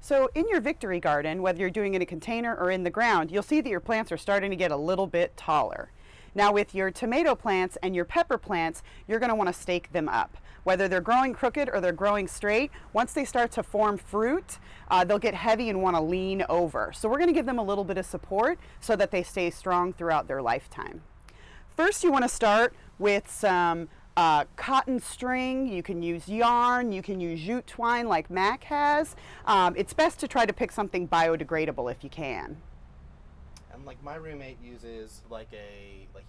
So in your Victory Garden, whether you're doing it in a container or in the ground, you'll see that your plants are starting to get a little bit taller. Now with your tomato plants and your pepper plants, you're going to want to stake them up. Whether they're growing crooked or they're growing straight, once they start to form fruit, they'll get heavy and want to lean over. So we're going to give them a little bit of support so that they stay strong throughout their lifetime. First, you want to start with some cotton string. You can use yarn, you can use jute twine like Mac has. It's best to try to pick something biodegradable if you can. And like my roommate uses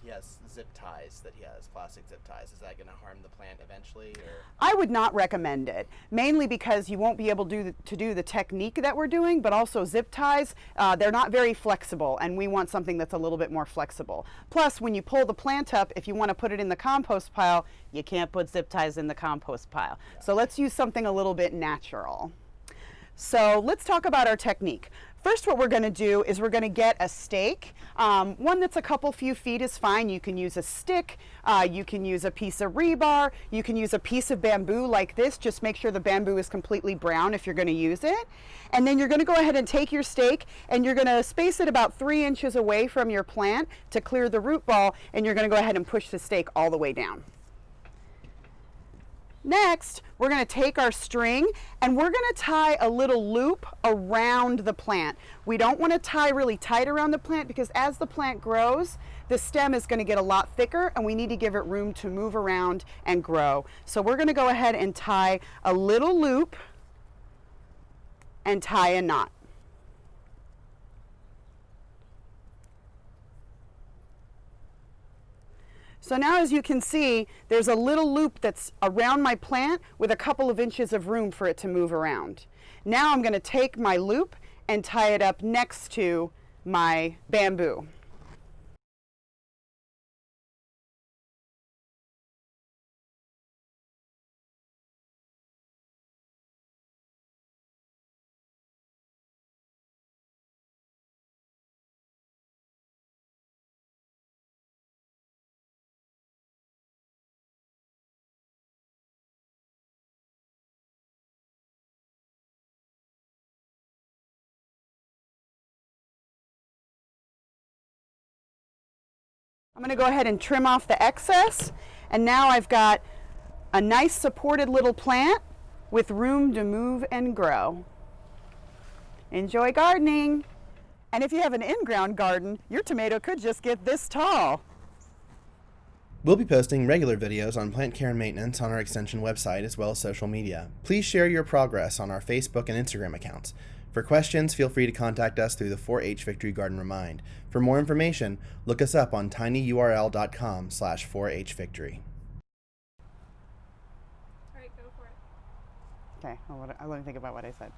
he has zip ties that he has, plastic zip ties. Is that going to harm the plant eventually? Or? I would not recommend it, mainly because you won't be able to do the technique that we're doing, but also zip ties, they're not very flexible, and we want something that's a little bit more flexible. Plus, when you pull the plant up, if you want to put it in the compost pile, you can't put zip ties in the compost pile. Yeah. So let's use something a little bit natural. So let's talk about our technique. First, what we're going to do is we're going to get a stake. One that's a few feet is fine. You can use a stick, you can use a piece of rebar, you can use a piece of bamboo like this. Just make sure the bamboo is completely brown if you're going to use it. And then you're going to go ahead and take your stake and you're going to space it about 3 inches away from your plant to clear the root ball, and you're going to go ahead and push the stake all the way down. Next, we're going to take our string and we're going to tie a little loop around the plant. We don't want to tie really tight around the plant because as the plant grows, the stem is going to get a lot thicker and we need to give it room to move around and grow. So we're going to go ahead and tie a little loop and tie a knot. So now, as you can see, there's a little loop that's around my plant with a couple of inches of room for it to move around. Now I'm going to take my loop and tie it up next to my bamboo. I'm going to go ahead and trim off the excess, and now I've got a nice supported little plant with room to move and grow. Enjoy gardening! And if you have an in-ground garden, your tomato could just get this tall. We'll be posting regular videos on plant care and maintenance on our extension website as well as social media. Please share your progress on our Facebook and Instagram accounts. For questions, feel free to contact us through the 4-H Victory Garden Remind. For more information, look us up on tinyurl.com/4hvictory. All right, go for it. Okay, let me think about what I said.